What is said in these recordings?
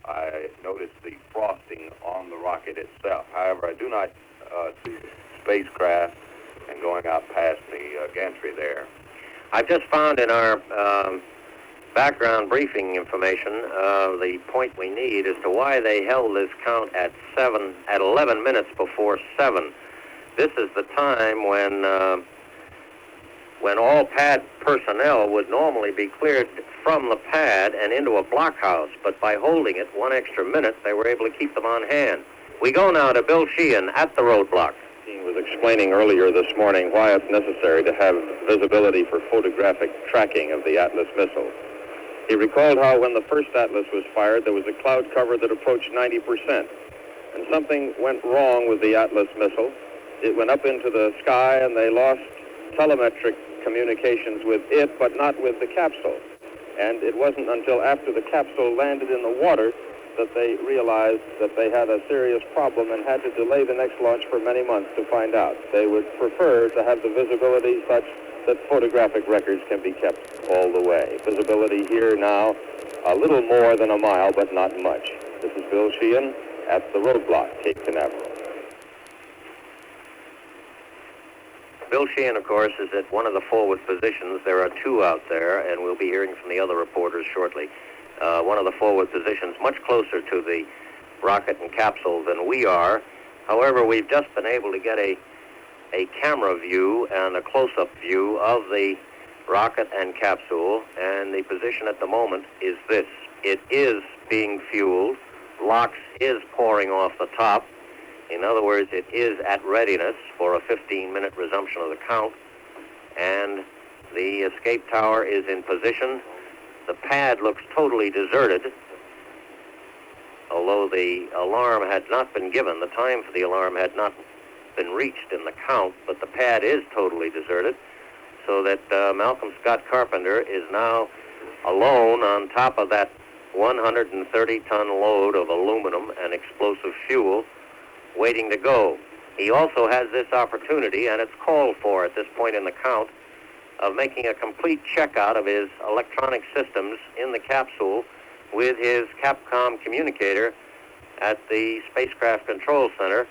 I noticed the frosting on the rocket itself. However, I do not see the spacecraft and going out past the gantry there. I've just found in our background briefing information the point we need as to why they held this count at 11 minutes before 7. This is the time when all pad personnel would normally be cleared from the pad and into a blockhouse, but by holding it 1 extra minute, they were able to keep them on hand. We go now to Bill Sheehan at the roadblock. He was explaining earlier this morning why it's necessary to have visibility for photographic tracking of the Atlas missile. He recalled how when the first Atlas was fired, there was a cloud cover that approached 90%, and something went wrong with the Atlas missile. It went up into the sky, and they lost telemetric communications with it, but not with the capsule. And it wasn't until after the capsule landed in the water that they realized that they had a serious problem and had to delay the next launch for many months to find out. They would prefer to have the visibility such that photographic records can be kept all the way. Visibility here now, a little more than a mile, but not much. This is Bill Sheehan at the roadblock, Cape Canaveral. Bill Sheehan, of course, is at one of the forward positions. There are two out there, and we'll be hearing from the other reporters shortly. One of the forward positions much closer to the rocket and capsule than we are. However, we've just been able to get a camera view and a close-up view of the rocket and capsule, and the position at the moment is this. It is being fueled. LOX is pouring off the top. In other words, it is at readiness for a 15-minute resumption of the count, and the escape tower is in position. The pad looks totally deserted, although the alarm had not been given. The time for the alarm had not been reached in the count, but the pad is totally deserted, so that Malcolm Scott Carpenter is now alone on top of that 130-ton load of aluminum and explosive fuel waiting to go. He also has this opportunity, and it's called for at this point in the count, of making a complete checkout of his electronic systems in the capsule with his Capcom communicator at the Spacecraft Control Center.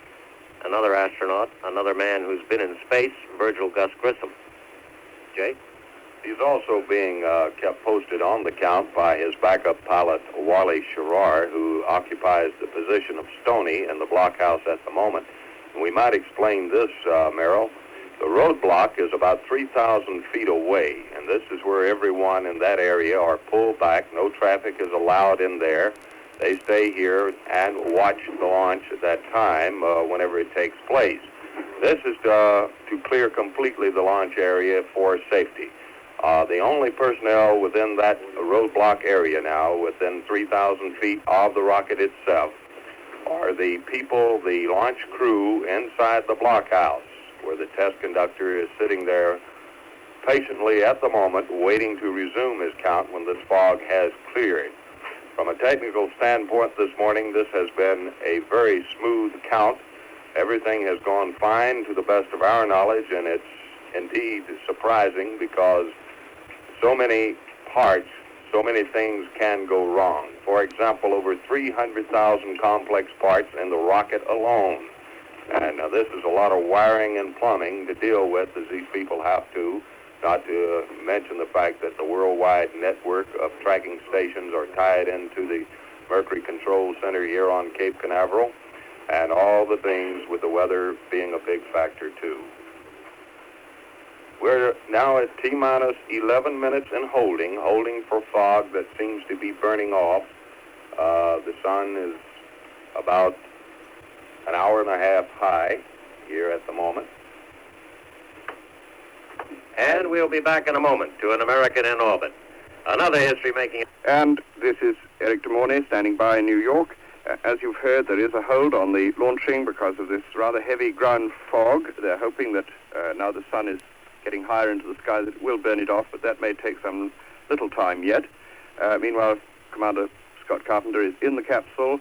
Another astronaut, another man who's been in space, Virgil Gus Grissom. Jay? He's also being kept posted on the count by his backup pilot, Wally Schirrar, who occupies the position of Stoney in the blockhouse at the moment. And we might explain this, Merrill. The roadblock is about 3,000 feet away, and this is where everyone in that area are pulled back. No traffic is allowed in there. They stay here and watch the launch at that time whenever it takes place. This is to clear completely the launch area for safety. The only personnel within that roadblock area now, within 3,000 feet of the rocket itself, are the people, the launch crew inside the blockhouse, where the test conductor is sitting there patiently at the moment, waiting to resume his count when this fog has cleared. From a technical standpoint this morning, this has been a very smooth count. Everything has gone fine to the best of our knowledge, and it's indeed surprising because so many parts, so many things can go wrong. For example, over 300,000 complex parts in the rocket alone. And this is a lot of wiring and plumbing to deal with as these people have to, not to mention the fact that the worldwide network of tracking stations are tied into the Mercury Control Center here on Cape Canaveral, and all the things with the weather being a big factor too. We're now at T-minus 11 minutes and holding for fog that seems to be burning off. The sun is about an hour and a half high here at the moment. And we'll be back in a moment to An American in Orbit. Another history-making... And this is Eric DeMornay standing by in New York. As you've heard, there is a hold on the launching because of this rather heavy ground fog. They're hoping that now the sun is getting higher into the sky that it will burn it off, but that may take some little time yet. Meanwhile, Commander Scott Carpenter is in the capsule.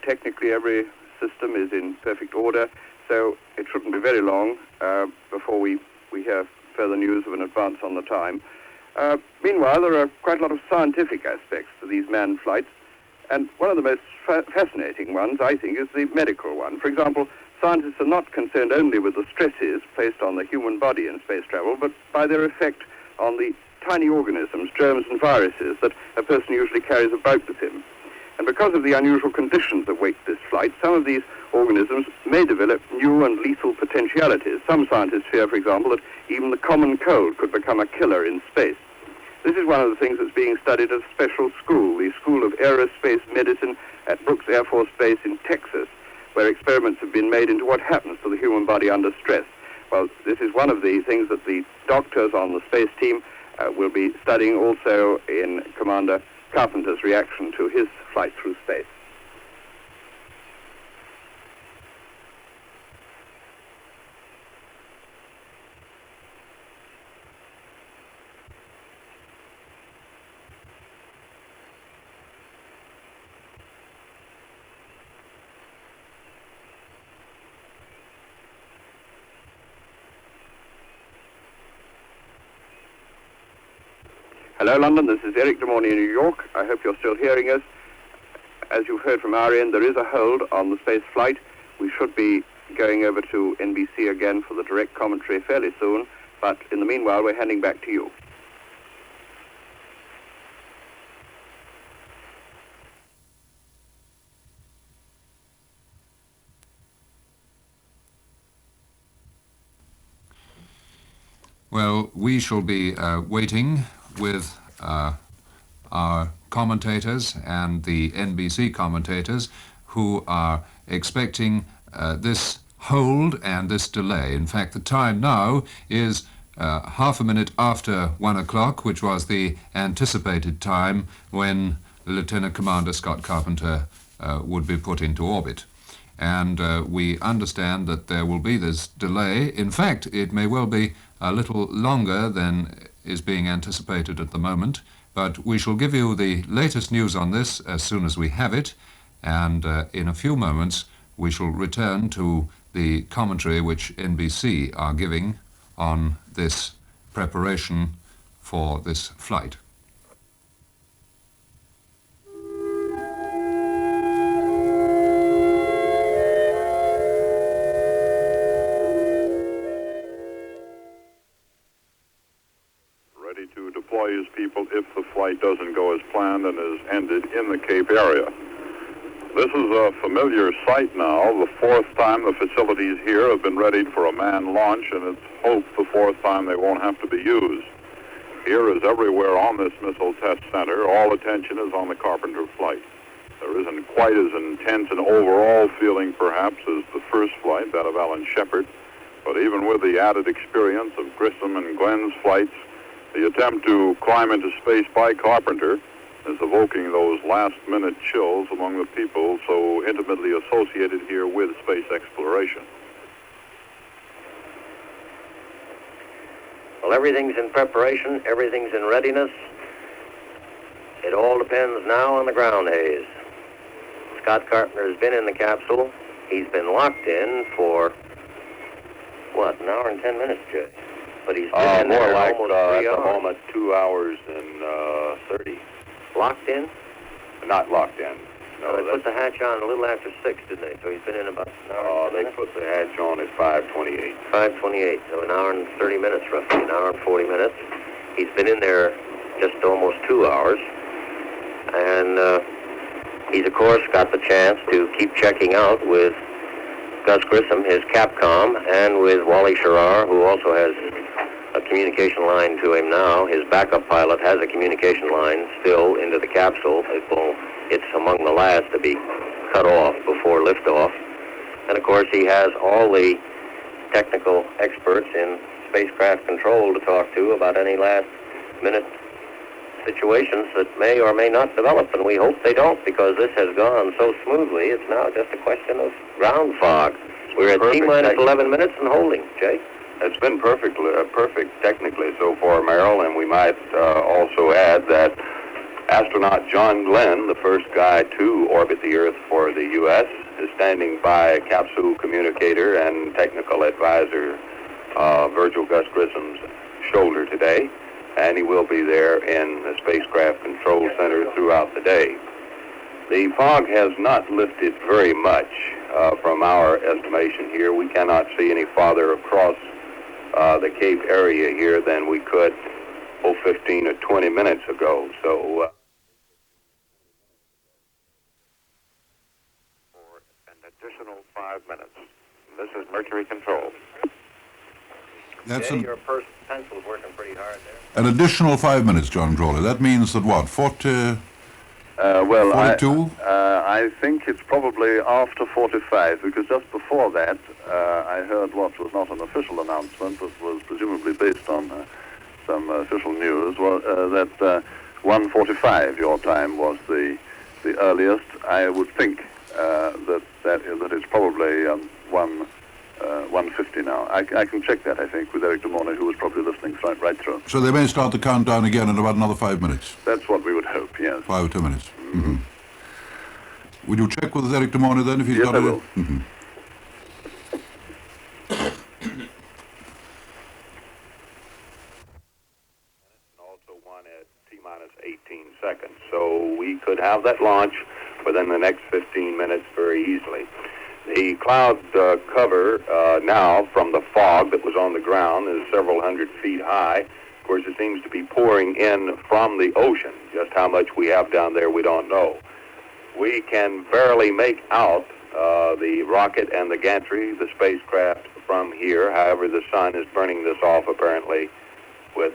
Technically, every system is in perfect order, so it shouldn't be very long before we hear further news of an advance on the time. Meanwhile, there are quite a lot of scientific aspects to these manned flights, and one of the most fascinating ones, I think, is the medical one. For example, scientists are not concerned only with the stresses placed on the human body in space travel, but by their effect on the tiny organisms, germs and viruses that a person usually carries about with him. And because of the unusual conditions that wait this flight, some of these organisms may develop new and lethal potentialities. Some scientists fear, for example, that even the common cold could become a killer in space. This is one of the things that's being studied at a special school, the School of Aerospace Medicine at Brooks Air Force Base in Texas, where experiments have been made into what happens to the human body under stress. Well, this is one of the things that the doctors on the space team will be studying also in Commander Carpenter's reaction to his flight through space. Hello, London. This is Eric de Mornay in New York. I hope you're still hearing us. As you've heard from our end, there is a hold on the space flight. We should be going over to NBC again for the direct commentary fairly soon, but in the meanwhile, we're handing back to you. Well, we shall be waiting with our commentators and the NBC commentators who are expecting this hold and this delay. In fact, the time now is half a minute after 1 o'clock, which was the anticipated time when Lieutenant Commander Scott Carpenter would be put into orbit. And we understand that there will be this delay. In fact, it may well be a little longer than is being anticipated at the moment, but we shall give you the latest news on this as soon as we have it, and in a few moments we shall return to the commentary which NBC are giving on this preparation for this flight. To deploy his people if the flight doesn't go as planned and is ended in the Cape area. This is a familiar sight now. The fourth time the facilities here have been readied for a manned launch, and it's hoped the fourth time they won't have to be used. Here, as everywhere on this missile test center, all attention is on the Carpenter flight. There isn't quite as intense an overall feeling, perhaps, as the first flight, that of Alan Shepard, but even with the added experience of Grissom and Glenn's flights, the attempt to climb into space by Carpenter is evoking those last-minute chills among the people so intimately associated here with space exploration. Well, everything's in preparation, everything's in readiness. It all depends now on the ground haze. Scott Carpenter has been in the capsule. He's been locked in for, what, an hour and 10 minutes, Jay? But he's been in more there like almost at 3 hours. the moment 2 hours and 30. Locked in? Not locked in. No, They put the hatch on a little after 6, didn't they? So he's been in about an hour and 10 they minutes? put the hatch on at 5:28. 5:28, so an hour and 30 minutes roughly, an hour and 40 minutes. He's been in there just almost 2 hours. And he's, of course, got the chance to keep checking out with Gus Grissom, his Capcom, and with Wally Schirra, who also has a communication line to him now. His backup pilot has a communication line still into the capsule. It's among the last to be cut off before liftoff. And of course he has all the technical experts in spacecraft control to talk to about any last minute situations that may or may not develop, and we hope they don't, because this has gone so smoothly. It's now just a question of ground fog. We're at T-minus 11 minutes and holding, Jay. It's been perfect technically so far, Merrill, and we might also add that astronaut John Glenn, the first guy to orbit the Earth for the U.S., is standing by capsule communicator and technical advisor Virgil Gus Grissom's shoulder today. and he will be there in the Spacecraft Control Center throughout the day. The fog has not lifted very much from our estimation here. We cannot see any farther across the Cape area here than we could 15 or 20 minutes ago. So for an additional 5 minutes. This is Mercury Control. That's Your pencil's working pretty hard there. an additional 5 minutes, John Crawley. That means that what, 42? I think it's probably after 45, because just before that, I heard what was not an official announcement, but was presumably based on some official news, that 1:45 your time was the earliest. I would think that it's probably 1:50 now. I can check that, I think, with Eric de Mornay, who was probably listening right through. So they may start the countdown again in about another 5 minutes. That's what we would hope, yes. 5 or 2 minutes. Mm-hmm. Would you check with Eric de Mornay then if he's Yes, got I it? will. Mm-hmm. also one at T-minus 18 seconds. So we could have that launch within the next 15 minutes very easily. The cloud cover now from the fog that was on the ground is several hundred feet high. Of course, it seems to be pouring in from the ocean. Just how much we have down there, we don't know. We can barely make out the rocket and the gantry, the spacecraft, from here. However, the sun is burning this off, apparently, with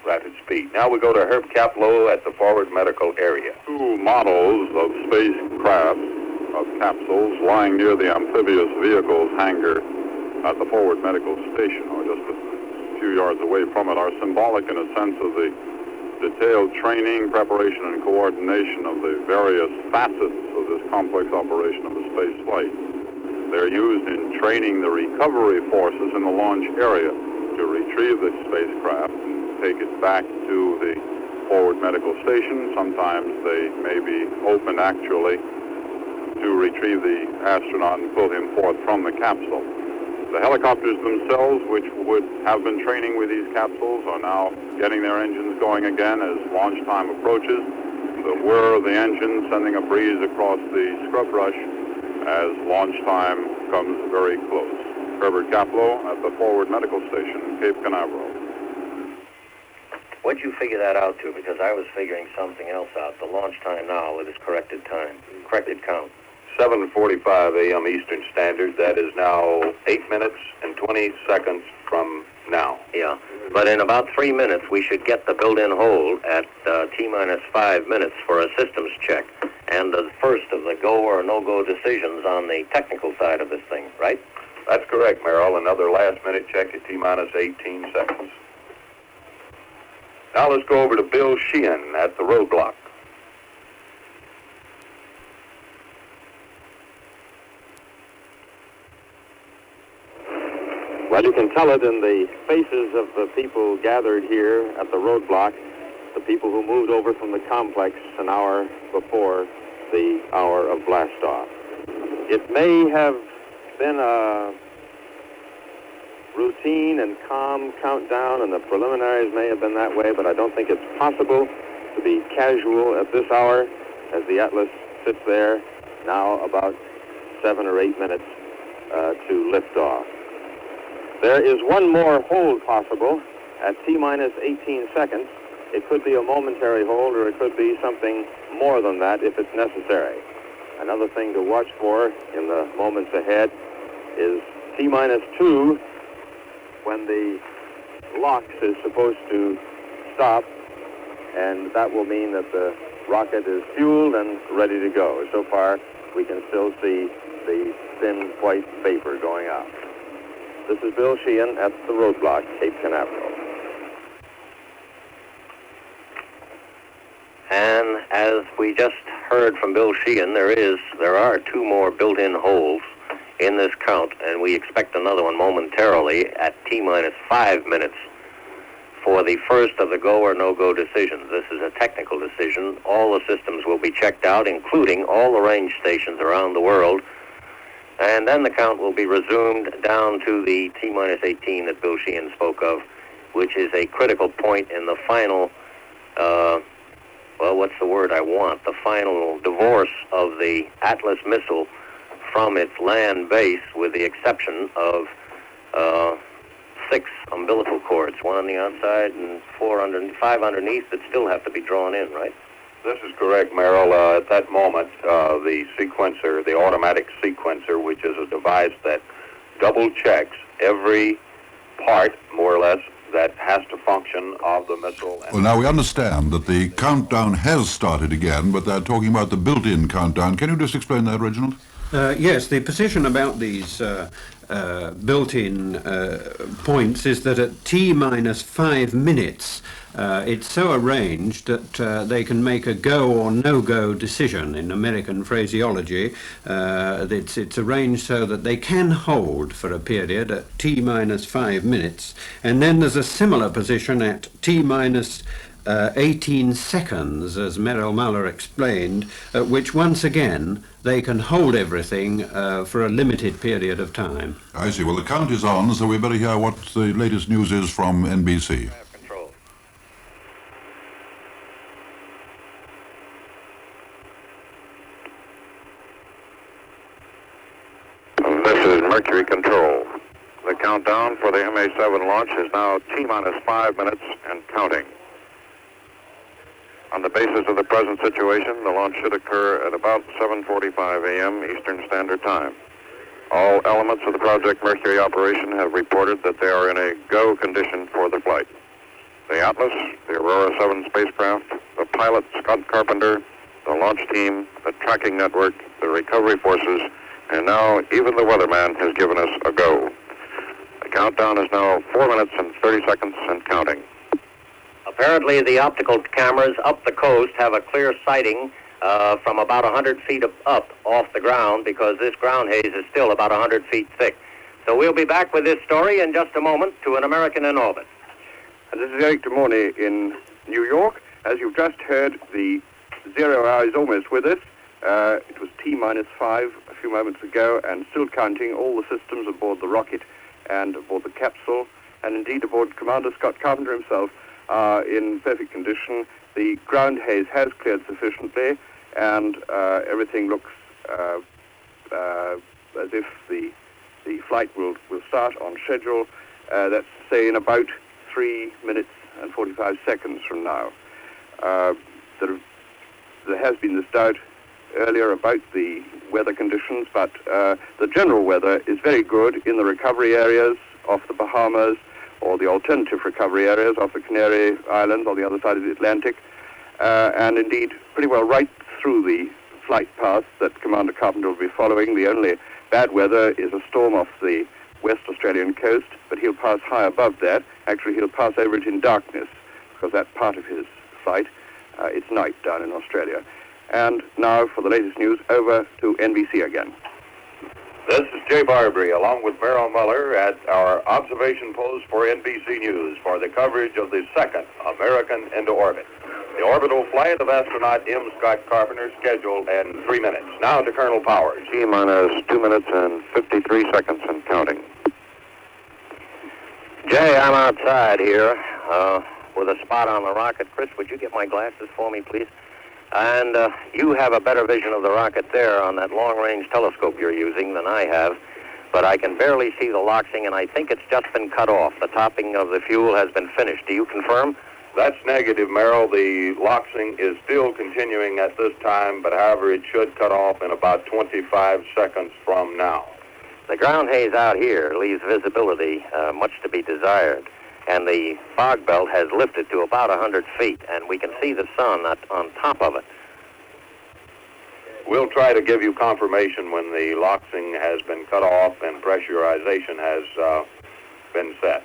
rapid speed. Now we go to Herb Kaplow at the forward medical area. Two models of spacecraft, of capsules, lying near the amphibious vehicles hangar at the forward medical station, or just a few yards away from it, are symbolic in a sense of the detailed training, preparation, and coordination of the various facets of this complex operation of a space flight. They're used in training the recovery forces in the launch area to retrieve the spacecraft and take it back to the forward medical station. Sometimes they may be opened actually to retrieve the astronaut and pull him forth from the capsule. The helicopters themselves, which would have been training with these capsules, are now getting their engines going again as launch time approaches. The whir of the engine sending a breeze across the scrub brush as launch time comes very close. Herbert Kaplow at the forward medical station, Cape Canaveral. What'd you figure that out to? Because I was figuring something else out. The launch time now with its corrected count. 7:45 a.m. Eastern Standard. That is now 8 minutes and 20 seconds from now. Yeah, but in about 3 minutes, we should get the built-in hold at T-minus 5 minutes for a systems check and the first of the go or no-go decisions on the technical side of this thing, right? That's correct, Merrill. Another last-minute check at T-minus 18 seconds. Now let's go over to Bill Sheehan at the roadblock. Well, you can tell it in the faces of the people gathered here at the roadblock, the people who moved over from the complex an hour before the hour of blastoff. It may have been a routine and calm countdown, and the preliminaries may have been that way, but I don't think it's possible to be casual at this hour as the Atlas sits there now about 7 or 8 minutes to liftoff. There is one more hold possible at T-minus 18 seconds. It could be a momentary hold, or it could be something more than that if it's necessary. Another thing to watch for in the moments ahead is T-minus 2, when the LOX is supposed to stop, and that will mean that the rocket is fueled and ready to go. So far, we can still see the thin white vapor going out. This is Bill Sheehan at the roadblock, Cape Canaveral. And as we just heard from Bill Sheehan, there are 2 more built-in holes in this count, and we expect another one momentarily at T-minus 5 minutes for the first of the go or no-go decisions. This is a technical decision. All the systems will be checked out, including all the range stations around the world, and then the count will be resumed down to the T-minus 18 that Bill Sheehan spoke of, which is a critical point in the final, well, what's the word I want? The final divorce of the Atlas missile from its land base, with the exception of 6 umbilical cords, 1 on the outside and 5 underneath that still have to be drawn in, right? This is correct, Merrill. At that moment, the sequencer, the automatic sequencer, which is a device that double checks every part, more or less, that has to function of the missile. Well, now we understand that the countdown has started again, but they're talking about the built-in countdown. Can you just explain that, Reginald? Yes, the position about these built-in points is that at T-minus 5 minutes, it's so arranged that they can make a go or no-go decision in American phraseology. It's arranged so that they can hold for a period at T-minus 5 minutes, and then there's a similar position at T-minus 18 seconds, as Merrill Muller explained, at which once again they can hold everything for a limited period of time. I see. Well, the count is on, so we better hear what the latest news is from NBC. Control. This is Mercury Control. The countdown for the MA-7 launch is now T-minus 5 minutes and counting. On the basis of the present situation, the launch should occur at about 7:45 a.m. Eastern Standard Time. All elements of the Project Mercury operation have reported that they are in a go condition for the flight. The Atlas, the Aurora 7 spacecraft, the pilot, Scott Carpenter, the launch team, the tracking network, the recovery forces, and now even the weatherman has given us a go. The countdown is now 4 minutes and 30 seconds and counting. Apparently, the optical cameras up the coast have a clear sighting from about 100 feet up off the ground, because this ground haze is still about 100 feet thick. So we'll be back with this story in just a moment to An American in Orbit. This is Eric DeMornay in New York. As you've just heard, the 0 hour is almost with us. It was T-minus 5 a few moments ago, and still counting. All the systems aboard the rocket and aboard the capsule, and indeed aboard Commander Scott Carpenter himself, are in perfect condition. The ground haze has cleared sufficiently, and everything looks as if the flight will start on schedule. That's, say, in about 3 minutes and 45 seconds from now. There has been this doubt earlier about the weather conditions, but the general weather is very good in the recovery areas off the Bahamas, or the alternative recovery areas off the Canary Islands on the other side of the Atlantic, and indeed pretty well right through the flight path that Commander Carpenter will be following. The only bad weather is a storm off the West Australian coast, but he'll pass high above that. Actually, he'll pass over it in darkness, because that's part of his flight. It's night down in Australia. And now for the latest news, over to NBC again. This is Jay Barbary, along with Merrill Muller, at our observation post for NBC News for the coverage of the second American into orbit. The orbital flight of astronaut M. Scott Carpenter scheduled in 3 minutes. Now to Colonel Powers. T-minus 2 minutes and 53 seconds and counting. Jay, I'm outside here with a spot on the rocket. Chris, would you get my glasses for me, please? And you have a better vision of the rocket there on that long-range telescope you're using than I have, but I can barely see the loxing, and I think it's just been cut off. The topping of the fuel has been finished. Do you confirm? That's negative, Merrill. The loxing is still continuing at this time, but however, it should cut off in about 25 seconds from now. The ground haze out here leaves visibility much to be desired, and the fog belt has lifted to about 100 feet, and we can see the sun on top of it. We'll try to give you confirmation when the loxing has been cut off and pressurization has been set.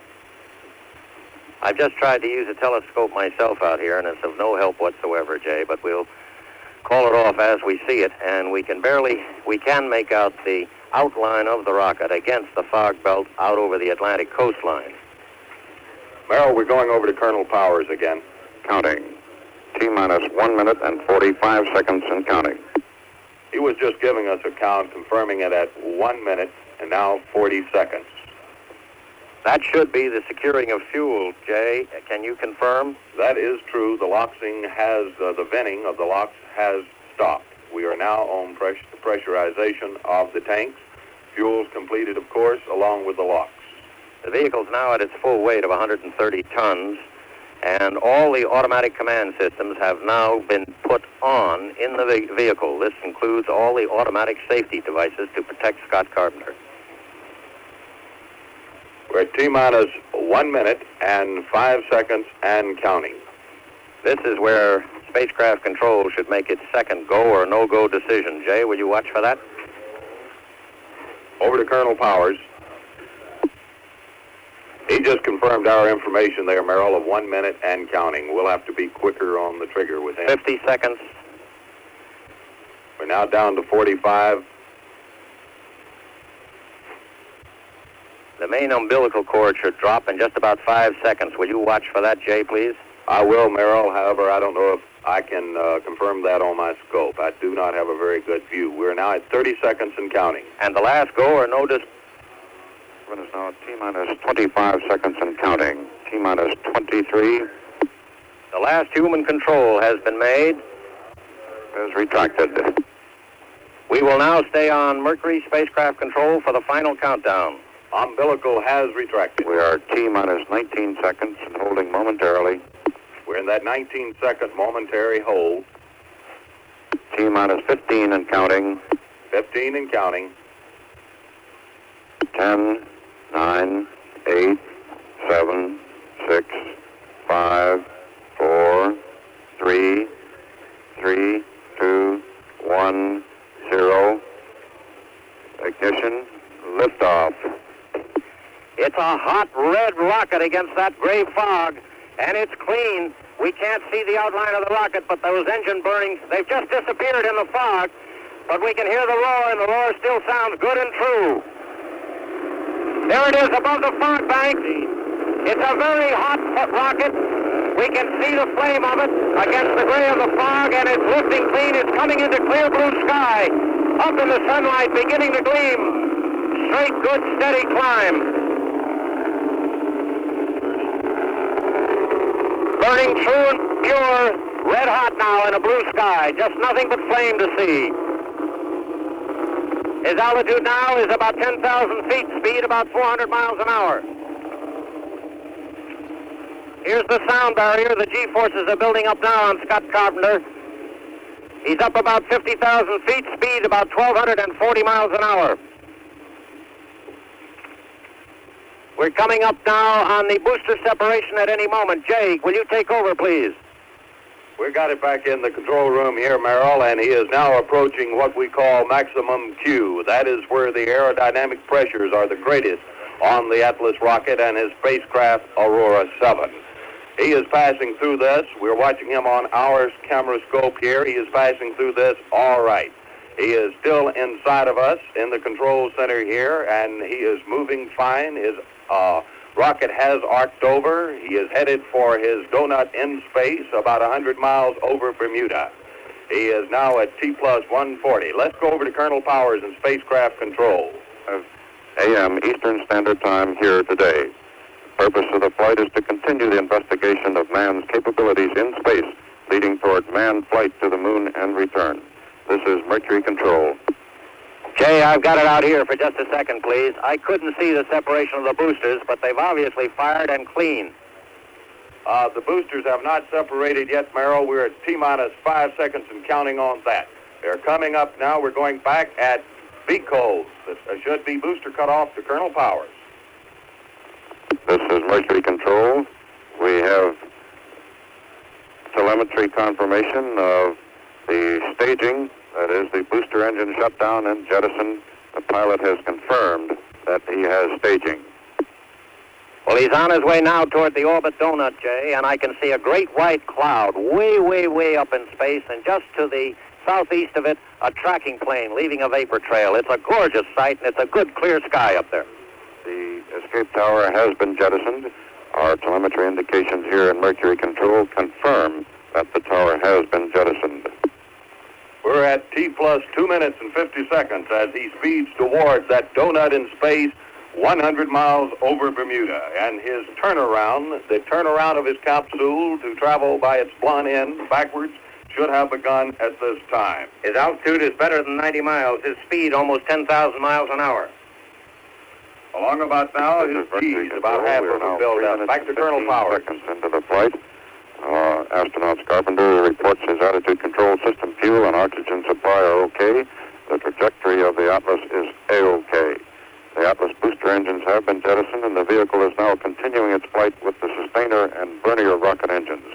I've just tried to use a telescope myself out here, and it's of no help whatsoever, Jay, but we'll call it off as we see it, and we can make out the outline of the rocket against the fog belt out over the Atlantic coastline. Merrill, we're going over to Colonel Powers again. Counting. T-minus 1 minute and 45 seconds and counting. He was just giving us a count, confirming it at 1 minute and now 40 seconds. That should be the securing of fuel, Jay. Can you confirm? That is true. The loxing has, the venting of the locks has stopped. We are now on pressurization of the tanks. Fuel's completed, of course, along with the locks. The vehicle's now at its full weight of 130 tons, and all the automatic command systems have now been put on in the vehicle. This includes all the automatic safety devices to protect Scott Carpenter. We're at T-minus 1 minute and 5 seconds and counting. This is where spacecraft control should make its second go or no-go decision. Jay, will you watch for that? Over to Colonel Powers. He just confirmed our information there, Merrill, of 1 minute and counting. We'll have to be quicker on the trigger with him. 50 seconds. We're now down to 45. The main umbilical cord should drop in just about 5 seconds. Will you watch for that, Jay, please? I will, Merrill. However, I don't know if I can confirm that on my scope. I do not have a very good view. We're now at 30 seconds and counting. And the last go or no dis... It is now T-minus 25 seconds and counting. T-minus 23. The last human control has been made. Is retracted. We will now stay on Mercury spacecraft control for the final countdown. Umbilical has retracted. We are T-minus 19 seconds and holding momentarily. We're in that 19-second momentary hold. T-minus 15 and counting. 15 and counting. 10, 9, 8, 7, 6, 5, 4, 3, 3, 2, 1, 0. Ignition. Liftoff. It's a hot red rocket against that gray fog, and it's clean. We can't see the outline of the rocket, but those engine burnings, they've just disappeared in the fog. But we can hear the roar, and the roar still sounds good and true. There it is above the fog bank. It's a very hot rocket. We can see the flame of it against the gray of the fog, and it's lifting clean. It's coming into clear blue sky. Up in the sunlight, beginning to gleam. Straight, good, steady climb. Burning true and pure, red hot now in a blue sky. Just nothing but flame to see. His altitude now is about 10,000 feet, speed about 400 miles an hour. Here's the sound barrier. The G-forces are building up now on Scott Carpenter. He's up about 50,000 feet, speed about 1,240 miles an hour. We're coming up now on the booster separation at any moment. Jay, will you take over, please? We got it back in the control room here, Merrill, and he is now approaching what we call maximum Q. That is where the aerodynamic pressures are the greatest on the Atlas rocket and his spacecraft Aurora 7. He is passing through this. We're watching him on our camera scope here. He is passing through this all right. He is still inside of us in the control center here, and he is moving fine. His rocket has arced over. He is headed for his donut in space, about 100 miles over Bermuda. He is now at T-plus 140. Let's go over to Colonel Powers in spacecraft control. AM Eastern Standard Time here today. The purpose of the flight is to continue the investigation of man's capabilities in space, leading toward manned flight to the moon and return. This is Mercury Control. Jay, I've got it out here for just a second, please. I couldn't see the separation of the boosters, but they've obviously fired and clean. The boosters have not separated yet, Merrill. We're at T-minus 5 seconds and counting on that. They're coming up now. We're going back at V-codes. There should be booster cutoff to Colonel Powers. This is Mercury Control. We have telemetry confirmation of the staging. That is, the booster engine shut down and jettisoned. The pilot has confirmed that he has staging. Well, he's on his way now toward the orbit donut, Jay, and I can see a great white cloud way, way, way up in space, and just to the southeast of it, a tracking plane leaving a vapor trail. It's a gorgeous sight, and it's a good, clear sky up there. The escape tower has been jettisoned. Our telemetry indications here in Mercury Control confirm that the tower has been jettisoned. We're at T-plus 2 minutes and 50 seconds as he speeds towards that donut in space 100 miles over Bermuda, and his turnaround, the turnaround of his capsule to travel by its blunt end backwards, should have begun at this time. His altitude is better than 90 miles. His speed almost 10,000 miles an hour. Along about now, his speed is about half of the build-up. Back to Colonel Powers. Seconds into the flight. Astronaut Carpenter reports his attitude control system, fuel, and oxygen supply are okay. The trajectory of the Atlas is A-OK. The Atlas booster engines have been jettisoned, and the vehicle is now continuing its flight with the sustainer and vernier rocket engines.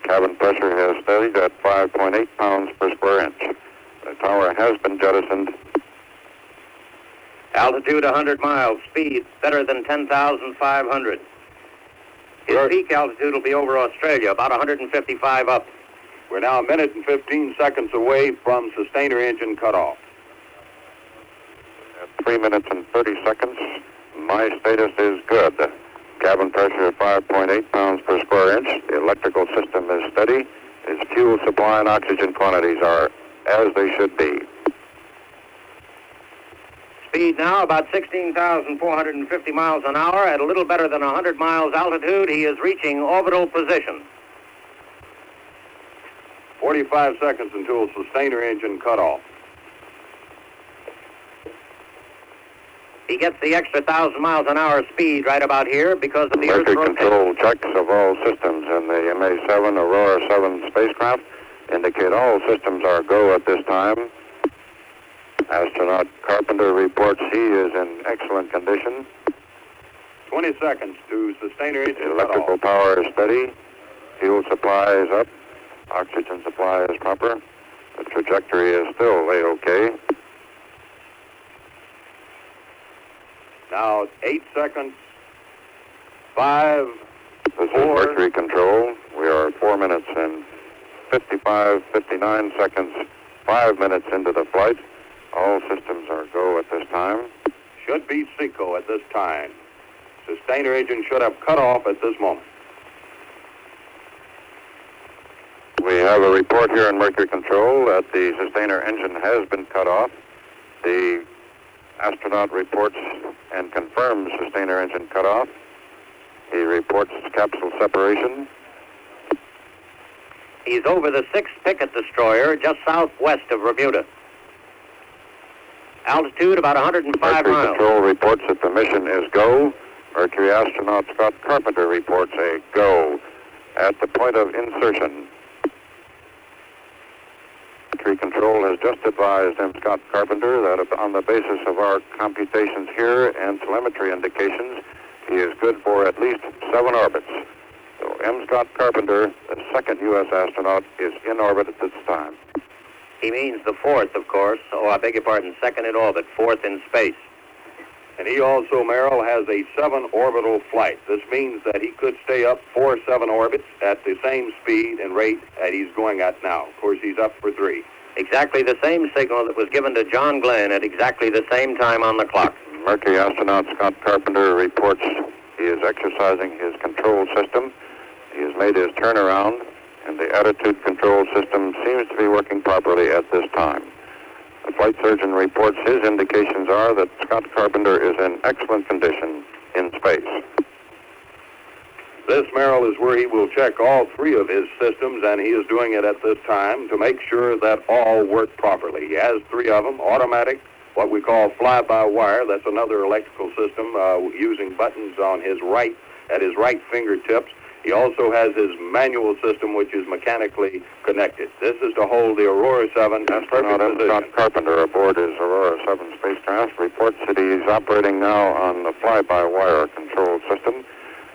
Cabin pressure has steadied at 5.8 pounds per square inch. The tower has been jettisoned. Altitude 100 miles. Speed better than 10,500. His peak altitude will be over Australia, about 155 up. We're now a minute and 15 seconds away from sustainer engine cutoff. At 3 minutes and 30 seconds, my status is good. Cabin pressure at 5.8 pounds per square inch. The electrical system is steady. His fuel supply and oxygen quantities are as they should be. Speed now about 16,450 miles an hour. At a little better than 100 miles altitude, he is reaching orbital position. 45 seconds until sustainer engine cutoff. He gets the extra 1,000 miles an hour speed right about here because of the Earth's Mercury rotation. control checks of all systems in the MA-7 Aurora 7 spacecraft indicate all systems are go at this time. Astronaut Carpenter reports he is in excellent condition. 20 seconds to sustainer engine Electrical cutoff. power is steady. Fuel supply is up. Oxygen supply is proper. The trajectory is still A-OK. Now 8 seconds. 5, This is 4. Mercury control. We are 4 minutes and 59 seconds, 5 minutes into the flight. All systems are go at this time. Should be SECO at this time. Sustainer engine should have cut off at this moment. We have a report here in Mercury control that the sustainer engine has been cut off. The astronaut reports and confirms sustainer engine cut off. He reports capsule separation. He's over the 6th Pickett destroyer just southwest of Bermuda. Altitude about 105 Mercury miles. control reports that the mission is go. Mercury astronaut Scott Carpenter reports a go. At the point of insertion, Mercury control has just advised M. Scott Carpenter that on the basis of our computations here and telemetry indications, he is good for at least 7 orbits. So M. Scott Carpenter, the second U.S. astronaut, is in orbit at this time. He means the 4th, of course. Oh, I beg your pardon, 2nd in orbit, 4th in space. And he also, Merrill, has a 7 orbital flight. This means that he could stay up 4 7 orbits at the same speed and rate that he's going at now. Of course, he's up for 3. Exactly the same signal that was given to John Glenn at exactly the same time on the clock. Mercury astronaut Scott Carpenter reports he is exercising his control system. He has made his turnaround, and the attitude control system seems to be working properly at this time. The flight surgeon reports his indications are that Scott Carpenter is in excellent condition in space. This, Merrill, is where he will check all 3 of his systems, and he is doing it at this time to make sure that all work properly. He has 3 of them, automatic, what we call fly-by-wire. That's another electrical system using buttons on his right, at his right fingertips. He also has his manual system, which is mechanically connected. This is to hold the Aurora 7 in Astronaut perfect position. Scott Carpenter aboard his Aurora 7 spacecraft reports that he's operating now on the fly-by-wire control system.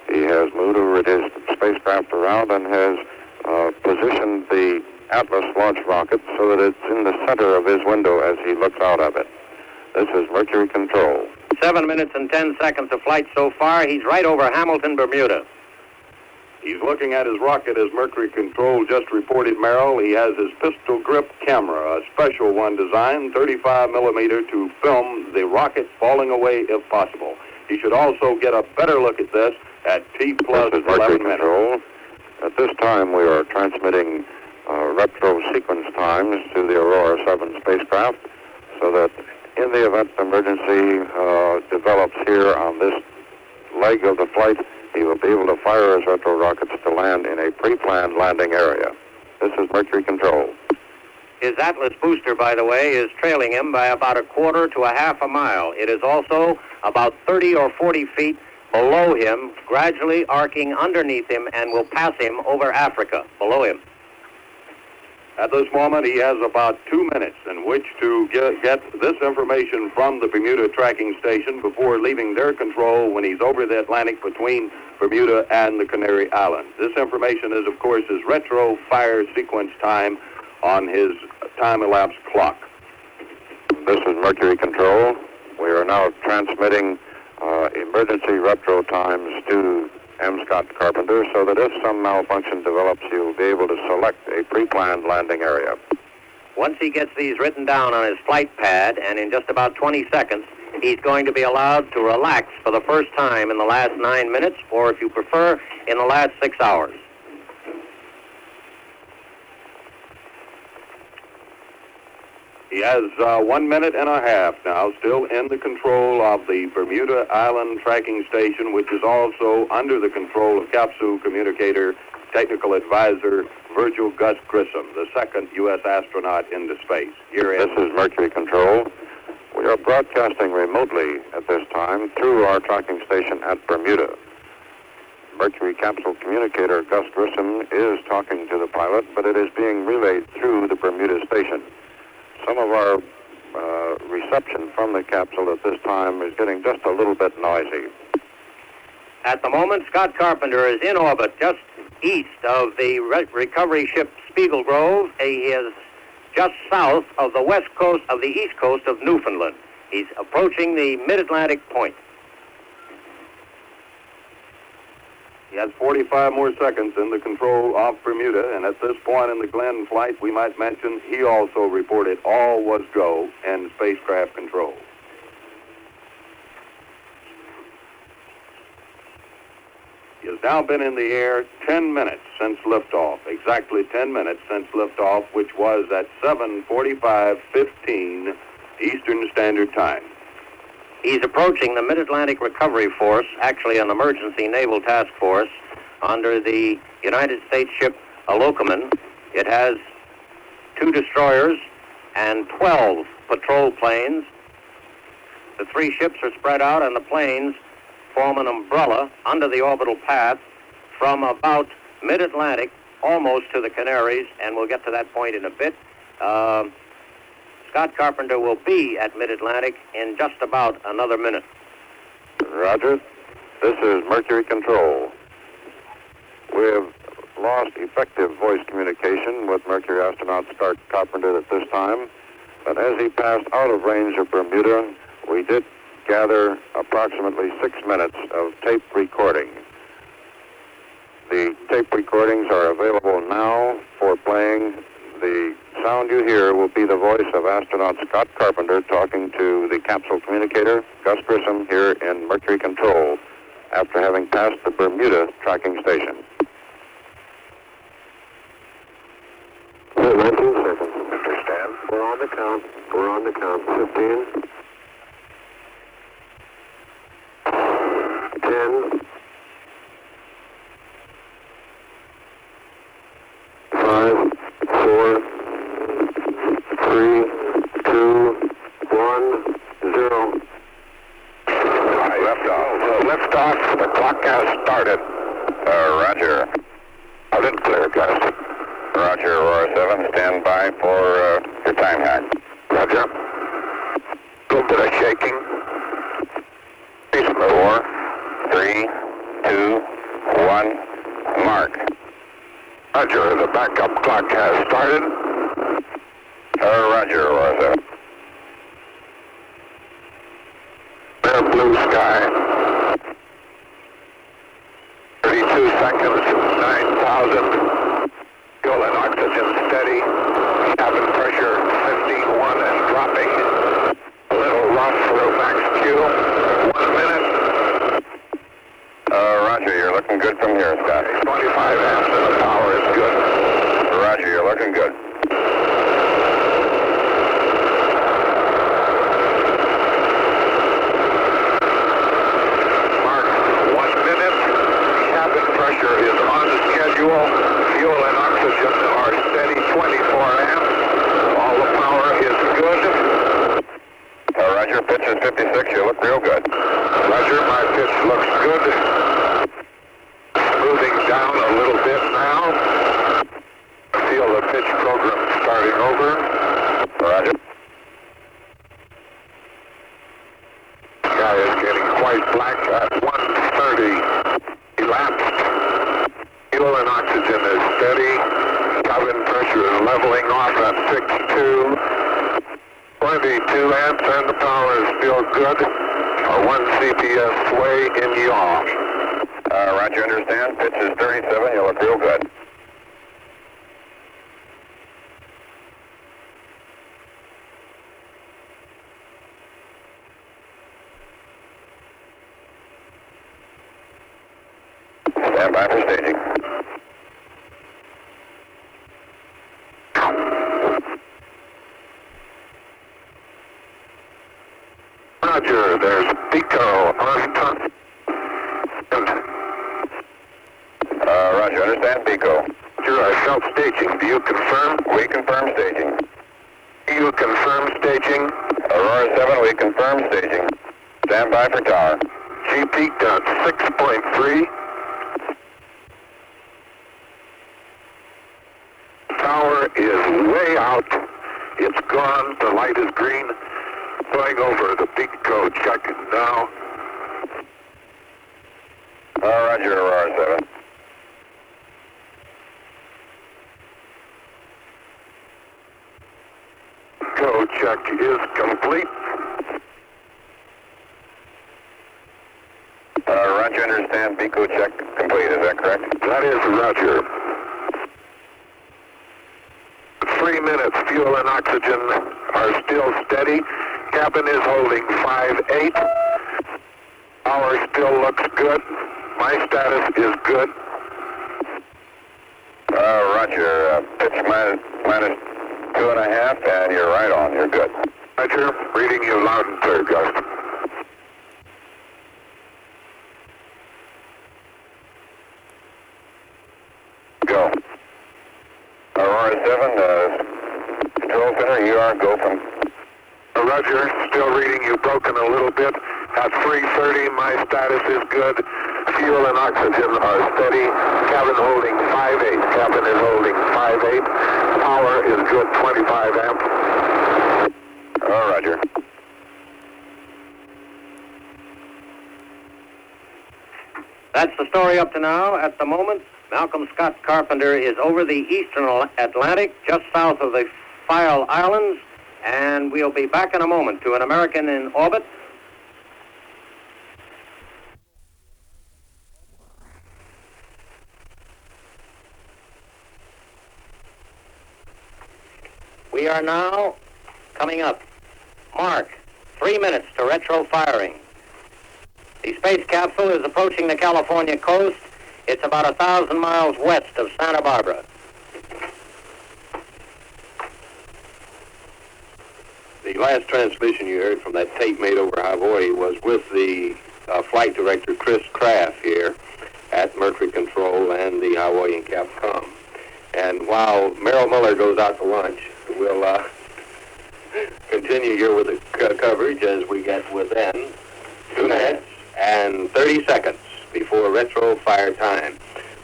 He has moved his spacecraft around and has positioned the Atlas launch rocket so that it's in the center of his window as he looks out of it. This is Mercury control. 7 minutes and 10 seconds of flight so far. He's right over Hamilton, Bermuda. He's looking at his rocket as Mercury control just reported, Merrill. He has his pistol grip camera, a special one designed, 35 millimeter, to film the rocket falling away if possible. He should also get a better look at this at T plus This is Mercury 11 minutes. control. At this time, we are transmitting retro sequence times to the Aurora 7 spacecraft so that In the event an emergency develops here on this leg of the flight, he will be able to fire his retro rockets to land in a pre-planned landing area. This is Mercury Control. His Atlas booster, by the way, is trailing him by about a quarter to a half a mile. It is also about 30 or 40 feet below him, gradually arcing underneath him, and will pass him over Africa, below him. At this moment, he has about 2 minutes in which to get this information from the Bermuda tracking station before leaving their control when he's over the Atlantic between Bermuda and the Canary Islands. This information is, of course, his retro fire sequence time on his time-elapsed clock. This is Mercury Control. We are now transmitting emergency retro times to M. Scott Carpenter so that if some malfunction develops, you'll be able to select a pre-planned landing area. Once he gets these written down on his flight pad, and in just about 20 seconds, he's going to be allowed to relax for the first time in the last 9 minutes, or if you prefer, in the last 6 hours. He has 1 minute and a half now, still in the control of the Bermuda Island tracking station, which is also under the control of capsule communicator, technical advisor Virgil Gus Grissom, the second U.S. astronaut into space. This is Mercury Control. We are broadcasting remotely at this time through our tracking station at Bermuda. Mercury capsule communicator Gus Grissom is talking to the pilot, but it is being relayed through the Bermuda station. Some of our reception from the capsule at this time is getting just a little bit noisy. At the moment, Scott Carpenter is in orbit just east of the recovery ship Spiegel Grove. He is just south of the west coast of the east coast of Newfoundland. He's approaching the mid-Atlantic point. He has 45 more seconds in the control of Bermuda, and at this point in the Glenn flight, we might mention he also reported all was go in spacecraft control. He has now been in the air 10 minutes since liftoff, exactly 10 minutes since liftoff, which was at 7:45:15 Eastern Standard Time. He's approaching the Mid-Atlantic Recovery Force, actually an emergency naval task force, under the United States ship Alokaman. It has 2 destroyers and 12 patrol planes. The 3 ships are spread out, and the planes form an umbrella under the orbital path from about mid-Atlantic almost to the Canaries, and we'll get to that point in a bit. Scott Carpenter will be at mid-Atlantic in just about another minute. Roger. This is Mercury Control. We have lost effective voice communication with Mercury astronaut Scott Carpenter at this time, but as he passed out of range of Bermuda, we did gather approximately 6 minutes of tape recording. The tape recordings are available now for playing. The sound you hear will be the voice of astronaut Scott Carpenter talking to the capsule communicator, Gus Grissom, here in Mercury Control, after having passed the Bermuda tracking station. 19 seconds. Understand. We're on the count. We're on the count. 15. 10. 5, 4, 3, 2, 1, 0. Liftoff. The clock has started. Roger. Out and clear, Gus. Roger, Aurora 7. Stand by for your time hack. Roger. A little bit of shaking. 4, 3, 2, 1. Mark. Roger, the backup clock has started. Roger, Aurora 7. Clear blue sky. 32 seconds, 9,000. Fuel and oxygen steady. Cabin pressure 51 and dropping. A little rough for max Q. 1 minute. Roger, you're looking good from here, Scott. 25 amps and the power is good. Roger, you're looking good. leveling off at 6.2. 22 amps and the power is still good. 1 CPS sway in yaw. Roger, understand. Pitch is 37. You look real good. Stand by for staging. Roger, there's Pico on top. Roger, understand. Pico. Roger, self-staging. Do you confirm? We confirm staging. Do you confirm staging? Aurora 7, we confirm staging. Stand by for tower. She peaked at 6.3. Tower is way out. It's gone. The light is green. Going over the Pico check now. Roger, Aurora 7. Pico check is complete. Roger, understand. Pico check complete. Is that correct? That is Roger. 3 minutes. Fuel and oxygen are still steady. Cabin is holding 5.8. Power still looks good. My status is good. Roger. Pitch minus 2.5, and you're right on. You're good. Roger. Reading you loud and clear, Gus. Go. Aurora 7, control center, you are go from... Roger, still reading you broken a little bit. At 3:30, my status is good. Fuel and oxygen are steady. Cabin holding 5.8. Cabin is holding 5.8. Power is good, 25 amp. Roger. That's the story up to now. At the moment, Malcolm Scott Carpenter is over the eastern Atlantic, just south of the File Islands, and we'll be back in a moment to an American in orbit. We are now coming up. Mark, 3 minutes to retro firing. The space capsule is approaching the California coast. It's about 1,000 miles west of Santa Barbara. The last transmission you heard from that tape made over Hawaii was with the flight director, Chris Kraft, here at Mercury Control and the Hawaiian Capcom. And while Merrill Miller goes out to lunch, we'll continue here with the coverage as we get within 2 minutes and 30 seconds before retro fire time.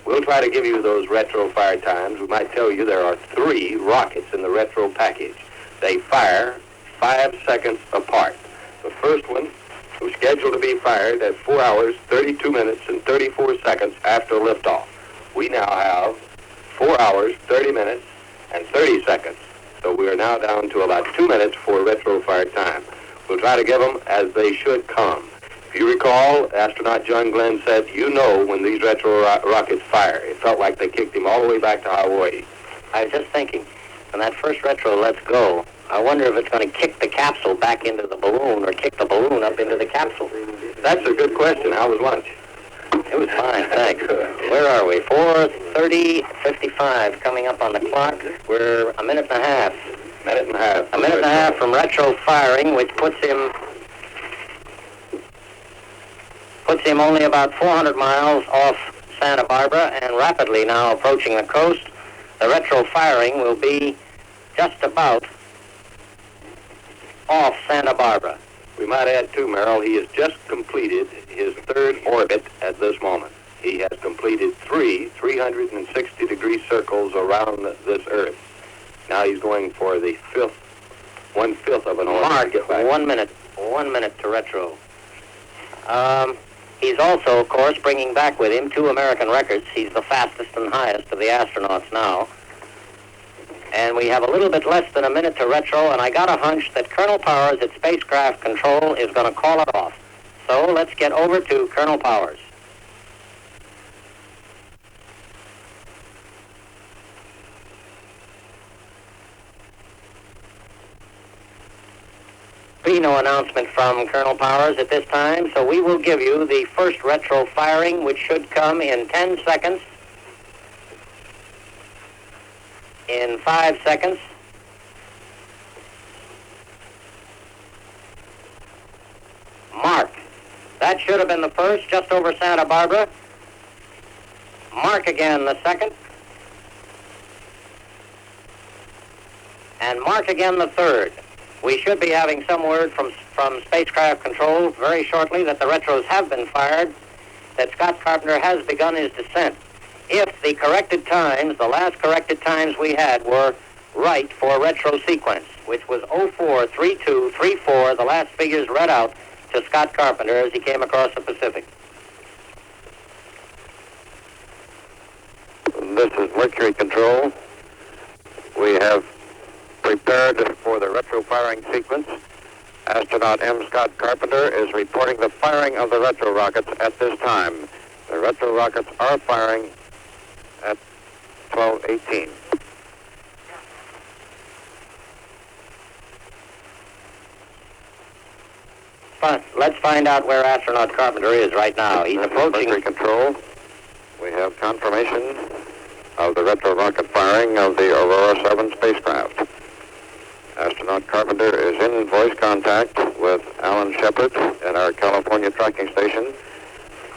We'll try to give you those retro fire times. We might tell you there are 3 rockets in the retro package. They fire 5 seconds apart. The first one was scheduled to be fired at 4 hours, 32 minutes, and 34 seconds after liftoff. We now have 4 hours, 30 minutes, and 30 seconds. So we are now down to about 2 minutes for retro fire time. We'll try to give them as they should come. If you recall, astronaut John Glenn said, you know when these retro rockets fire. It felt like they kicked him all the way back to Hawaii. I was just thinking, when that first retro lets go, I wonder if it's going to kick the capsule back into the balloon or kick the balloon up into the capsule. That's a good question. How was lunch? It was fine, thanks. Where are we? 4:30:55 coming up on the clock. We're a minute and a half. Minute and a half. A minute and a half from retro firing, which puts him only about 400 miles off Santa Barbara and rapidly now approaching the coast. The retro firing will be just about off Santa Barbara. We might add too, Merrill, he has just completed his 3rd orbit at this moment. He has completed 3 360-degree circles around this Earth. Now he's going for the 1/5 of an orbit. Mark, 1 minute to retro. He's also, of course, bringing back with him 2 American records. He's the fastest and highest of the astronauts now. and we have a little bit less than a minute to retro, and I got a hunch that Colonel Powers at Spacecraft Control is going to call it off. So let's get over to Colonel Powers. No announcement from Colonel Powers at this time, so we will give you the first retro firing, which should come in 10 seconds, in 5 seconds, mark. That should have been the first, just over Santa Barbara. Mark again the second, and mark again the third. We should be having some word from Spacecraft Control very shortly that the retros have been fired, that Scott Carpenter has begun his descent. If the corrected times, the last corrected times we had, were right for retro sequence, which was 043234, the last figures read out to Scott Carpenter as he came across the Pacific. This is Mercury Control. We have prepared for the retro firing sequence. Astronaut M. Scott Carpenter is reporting the firing of the retro rockets at this time. The retro rockets are firing at 12:18. Let's find out where Astronaut Carpenter is right now. He's approaching. Mercury Control. We have confirmation of the retro rocket firing of the Aurora 7 spacecraft. Astronaut Carpenter is in voice contact with Alan Shepard at our California tracking station.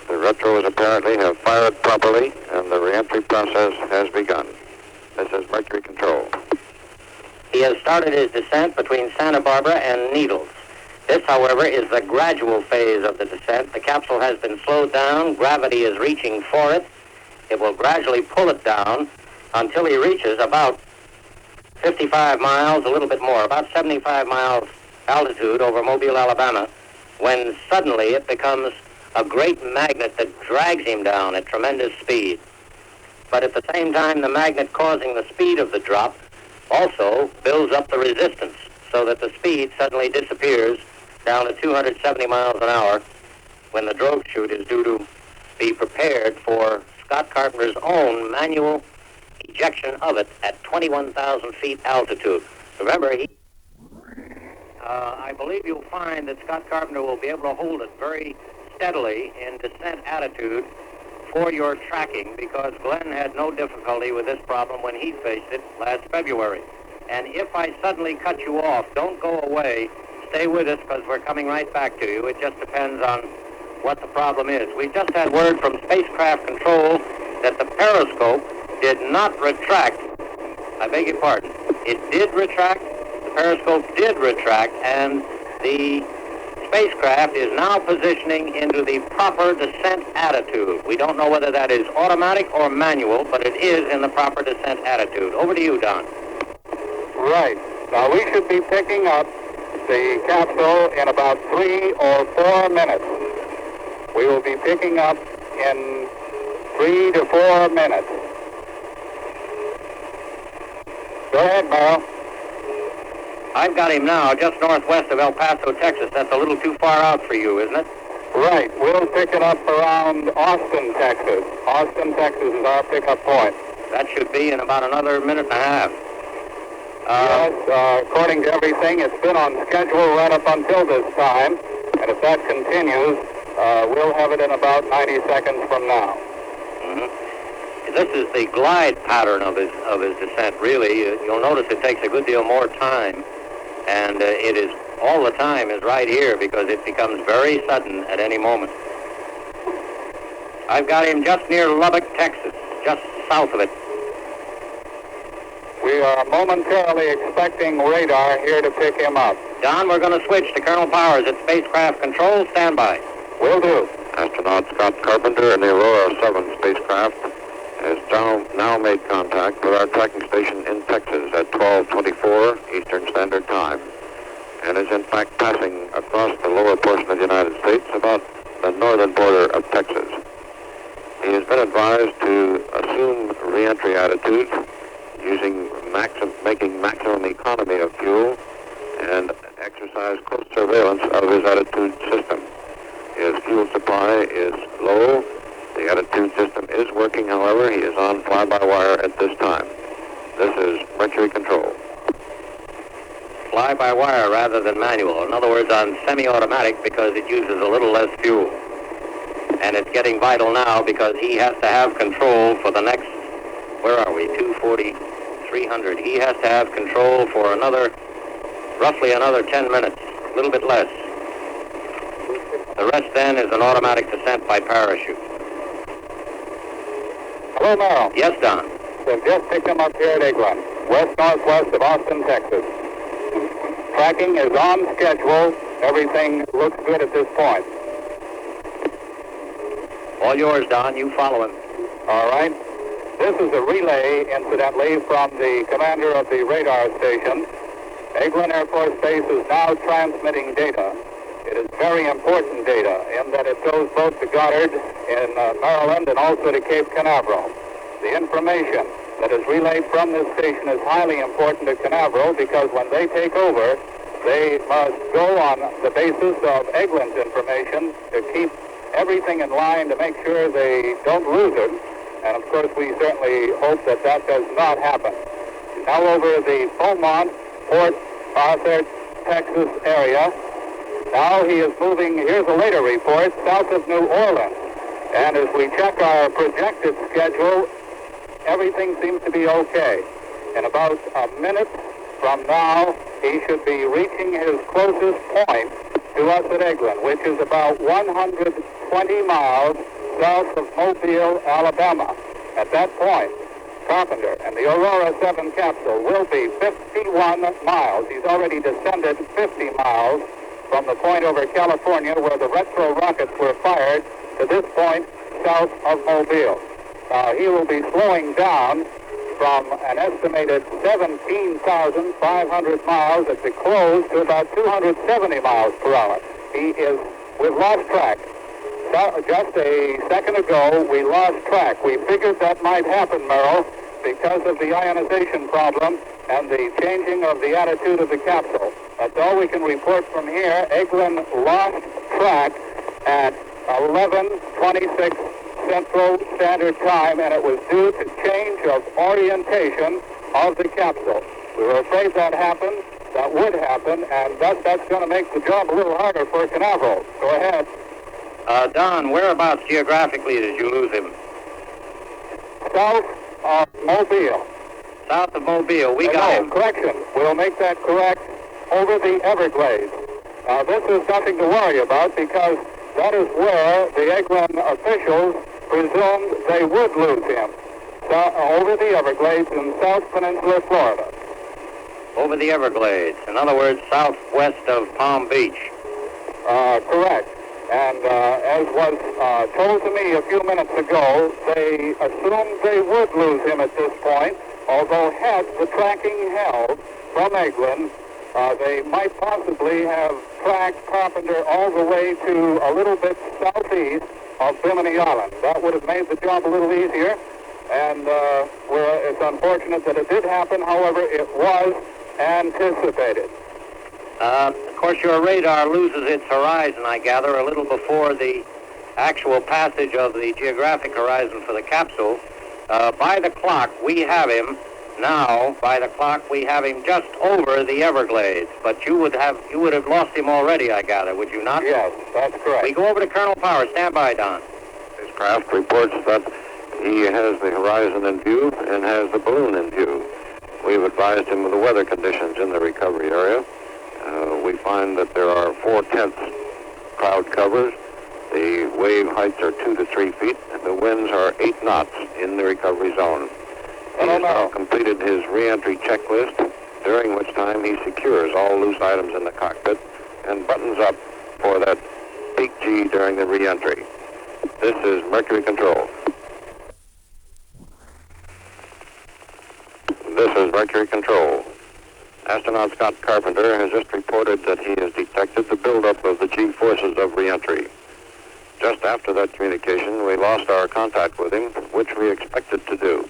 The retros apparently have fired properly, and the reentry process has begun. This is Mercury Control. He has started his descent between Santa Barbara and Needles. This, however, is the gradual phase of the descent. The capsule has been slowed down. Gravity is reaching for it. It will gradually pull it down until he reaches about 55 miles, a little bit more, about 75 miles altitude over Mobile, Alabama, when suddenly it becomes a great magnet that drags him down at tremendous speed. But at the same time, the magnet causing the speed of the drop also builds up the resistance so that the speed suddenly disappears down to 270 miles an hour when the drogue chute is due to be prepared for Scott Carpenter's own manual ejection of it at 21,000 feet altitude. Remember, I believe you'll find that Scott Carpenter will be able to hold it very steadily in descent attitude for your tracking, because Glenn had no difficulty with this problem when he faced it last February. And if I suddenly cut you off, don't go away. Stay with us, because we're coming right back to you. It just depends on what the problem is. We just had word from Spacecraft Control that the periscope did not retract. I beg your pardon. It did retract. The periscope did retract, and the spacecraft is now positioning into the proper descent attitude. We don't know whether that is automatic or manual, but it is in the proper descent attitude. Over to you, Don. Right. Now, we should be picking up the capsule in about 3 or 4 minutes. We will be picking up in 3 to 4 minutes. Go ahead, Merle. I've got him now just northwest of El Paso, Texas. That's a little too far out for you, isn't it? Right. We'll pick it up around Austin, Texas. Austin, Texas is our pickup point. That should be in about another minute and a half. Yes, according to everything, it's been on schedule right up until this time. And if that continues, we'll have it in about 90 seconds from now. Mm-hmm. This is the glide pattern of his descent, really. You'll notice it takes a good deal more time. And it is, all the time is right here, because it becomes very sudden at any moment. I've got him just near Lubbock, Texas, just south of it. We are momentarily expecting radar here to pick him up. Don, we're going to switch to Colonel Powers at Spacecraft Control. Stand by. Will do. Astronaut Scott Carpenter in the Aurora 7 spacecraft has now made contact with our tracking station in Texas at 12:24 Eastern Standard Time, and is in fact passing across the lower portion of the United States, about the northern border of Texas. He has been advised to assume reentry attitude making maximum economy of fuel, and exercise close surveillance of his attitude system. His fuel supply is low. The attitude system is working, however. He is on fly-by-wire at this time. This is Mercury control. Fly-by-wire rather than manual. In other words, on semi-automatic because it uses a little less fuel. And it's getting vital now because he has to have control for the next, where are we, 240, 300. He has to have control for roughly another 10 minutes, a little bit less. The rest then is an automatic descent by parachute. Hello, Merrill. Yes, Don. We've just picked him up here at Eglin, west-northwest of Austin, Texas. Tracking is on schedule. Everything looks good at this point. All yours, Don. You follow him. All right. This is a relay, incidentally, from the commander of the radar station. Eglin Air Force Base is now transmitting data. It is very important data in that it goes both to Goddard in Maryland and also to Cape Canaveral. The information that is relayed from this station is highly important to Canaveral because when they take over, they must go on the basis of Eglin's information to keep everything in line to make sure they don't lose it. And of course, we certainly hope that that does not happen. Now over the Beaumont, Port Arthur, Texas area. Now he is moving, here's a later report, south of New Orleans. And as we check our projected schedule, everything seems to be okay. In about a minute from now, he should be reaching his closest point to us at Eglin, which is about 120 miles south of Mobile, Alabama. At that point, Carpenter and the Aurora 7 capsule will be 51 miles. He's already descended 50 miles from the point over California where the retro rockets were fired to this point south of Mobile. He will be slowing down from an estimated 17,500 miles at the close to about 270 miles per hour. We've lost track. Just a second ago, we lost track. We figured that might happen, Merrill, because of the ionization problem and the changing of the attitude of the capsule. That's all we can report from here. Eglin lost track at 11:26 Central Standard Time, and it was due to change of orientation of the capsule. We were afraid that happened. That would happen, and thus that's going to make the job a little harder for Canaveral. Go ahead. Don, whereabouts geographically did you lose him? South of Mobile. South of Mobile. We got him. Correction. We'll make that correct. Over the Everglades. Now, this is nothing to worry about because that is where the Eglin officials presumed they would lose him. Over the Everglades in South Peninsula, Florida. Over the Everglades. In other words, southwest of Palm Beach. Correct. And as was told to me a few minutes ago, they assumed they would lose him at this point, although had the tracking held from Eglin, they might possibly have tracked Carpenter all the way to a little bit southeast of Bimini Island. That would have made the job a little easier, and it's unfortunate that it did happen. However, it was anticipated. Of course, your radar loses its horizon, I gather, a little before the actual passage of the geographic horizon for the capsule. By the clock, we have him now. By the clock, we have him just over the Everglades. But you would have lost him already, I gather, would you not? Yes, that's correct. We go over to Colonel Power. Stand by, Don. His craft reports that he has the horizon in view and has the balloon in view. We've advised him of the weather conditions in the recovery area. We find that there are 4/10 cloud covers. The wave heights are 2 to 3 feet, and the winds are 8 knots in the recovery zone. He has now completed his reentry checklist, during which time he secures all loose items in the cockpit and buttons up for that peak G during the reentry. This is Mercury control. This is Mercury control. Astronaut Scott Carpenter has just reported that he has detected the buildup of the G forces of reentry. Just after that communication, we lost our contact with him, which we expected to do.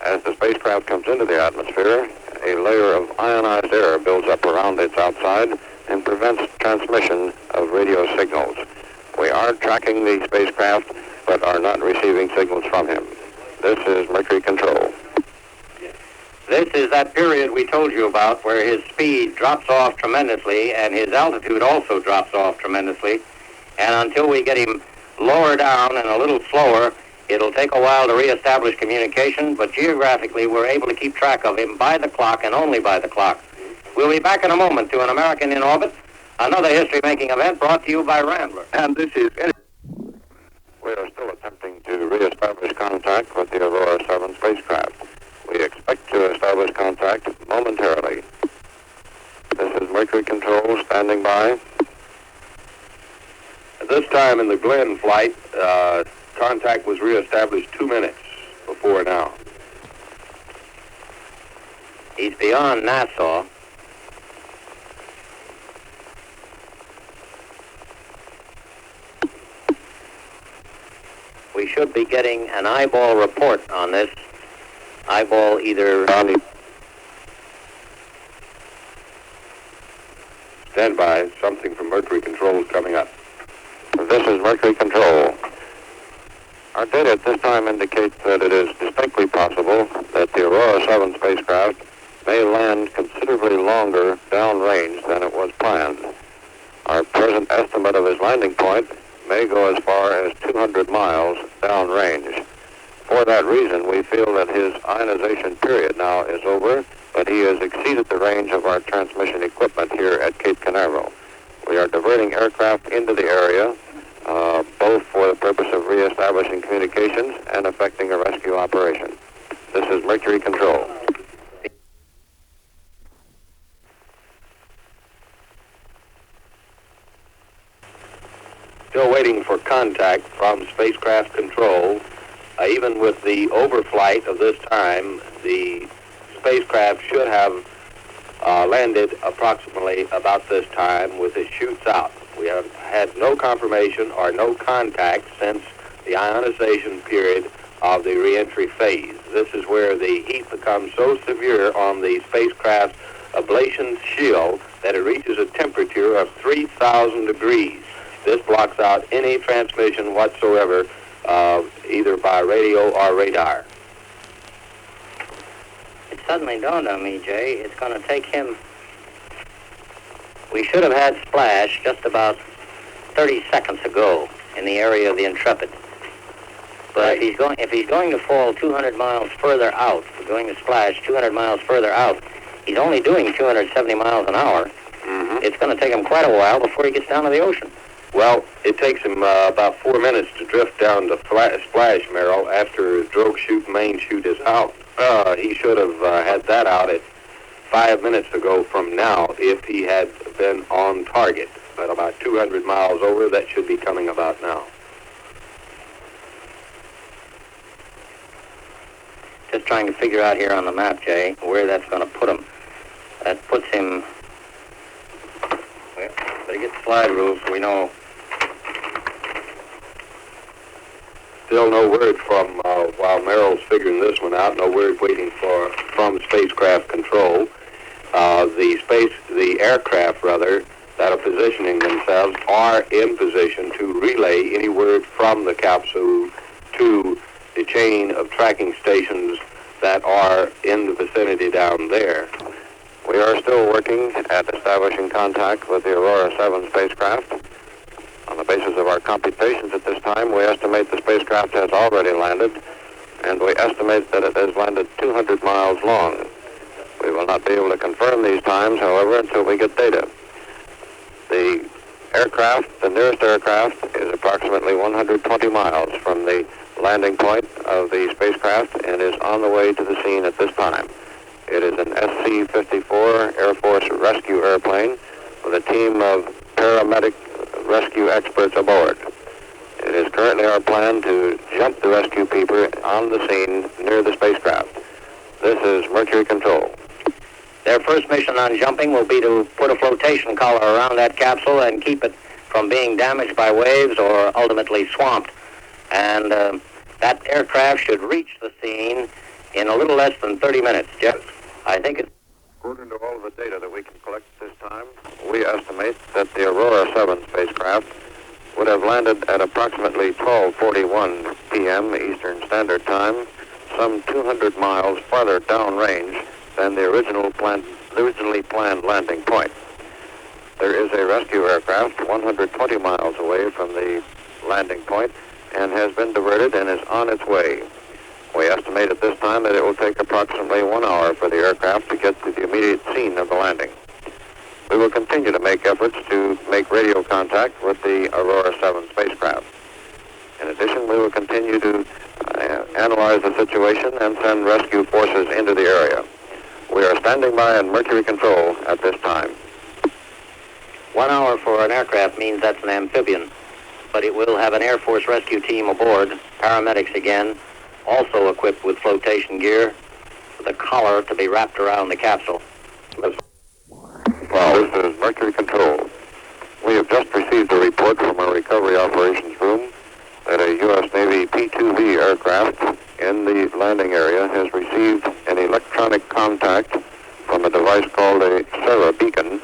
As the spacecraft comes into the atmosphere, a layer of ionized air builds up around its outside and prevents transmission of radio signals. We are tracking the spacecraft, but are not receiving signals from him. This is Mercury Control. This is that period we told you about where his speed drops off tremendously and his altitude also drops off tremendously. And until we get him lower down and a little slower, it'll take a while to reestablish communication, but geographically we're able to keep track of him by the clock and only by the clock. We'll be back in a moment to An American in Orbit, another history-making event brought to you by Rambler. And this is... We are still attempting to reestablish contact with the Aurora 7 spacecraft. We expect to establish contact momentarily. This is Mercury Control standing by. At this time in the Glenn flight, contact was reestablished 2 minutes before now. He's beyond Nassau. We should be getting an eyeball report on this. Eyeball either... Stand by. Something from Mercury Control is coming up. This is Mercury Control. Our data at this time indicates that it is distinctly possible that the Aurora 7 spacecraft may land considerably longer downrange than it was planned. Our present estimate of his landing point may go as far as 200 miles downrange. For that reason, we feel that his ionization period now is over, but he has exceeded the range of our transmission equipment here at Cape Canaveral. We are diverting aircraft into the area, both for the purpose of reestablishing communications and effecting a rescue operation. This is Mercury Control. Still waiting for contact from spacecraft control. Even with the overflight of this time, the spacecraft should have landed approximately about this time with its chutes out. We have had no confirmation or no contact since the ionization period of the reentry phase. This is where the heat becomes so severe on the spacecraft's ablation shield that it reaches a temperature of 3,000 degrees. This blocks out any transmission whatsoever, either by radio or radar. It suddenly dawned on me, Jay, it's going to take him... We should have had splash just about 30 seconds ago in the area of the Intrepid. But Right. if he's going to fall 200 miles further out, we're going to splash 200 miles further out, he's only doing 270 miles an hour. Mm-hmm. It's going to take him quite a while before he gets down to the ocean. Well, it takes him about 4 minutes to drift down to splash, Merrill, after drogue chute, main chute is out. He should have had that out at 5 minutes ago from now if he had been on target. But about 200 miles over, that should be coming about now. Just trying to figure out here on the map, Jay, where that's going to put him. That puts him... Well, better get the slide rules so we know. Still no word from, while Merrill's figuring this one out, no word waiting from spacecraft control. The aircraft, rather, that are positioning themselves are in position to relay any word from the capsule to the chain of tracking stations that are in the vicinity down there. We are still working at establishing contact with the Aurora 7 spacecraft. On the basis of our computations at this time, we estimate the spacecraft has already landed, and we estimate that it has landed 200 miles long. We will not be able to confirm these times, however, until we get data. The aircraft, the nearest aircraft, is approximately 120 miles from the landing point of the spacecraft and is on the way to the scene at this time. It is an SC-54 Air Force rescue airplane with a team of paramedic rescue experts aboard. It is currently our plan to jump the rescue people on the scene near the spacecraft. This is Mercury Control. Their first mission on jumping will be to put a flotation collar around that capsule and keep it from being damaged by waves or ultimately swamped. And that aircraft should reach the scene in a little less than 30 minutes. Jeff, I think it's... According to all of the data that we can collect at this time, we estimate that the Aurora 7 spacecraft would have landed at approximately 12:41 p.m. Eastern Standard Time, some 200 miles farther downrange than the originally planned landing point. There is a rescue aircraft 120 miles away from the landing point and has been diverted and is on its way. We estimate at this time that it will take approximately 1 hour for the aircraft to get to the immediate scene of the landing. We will continue to make efforts to make radio contact with the Aurora 7 spacecraft. In addition, we will continue to analyze the situation and send rescue forces into the area. We are standing by in Mercury control at this time. 1 hour for an aircraft means that's an amphibian, but it will have an Air Force rescue team aboard, paramedics again, also equipped with flotation gear, with a collar to be wrapped around the capsule. Well, this is Mercury Control. We have just received a report from our recovery operations room that a U.S. Navy P-2V aircraft in the landing area has received an electronic contact from a device called a Sarah beacon.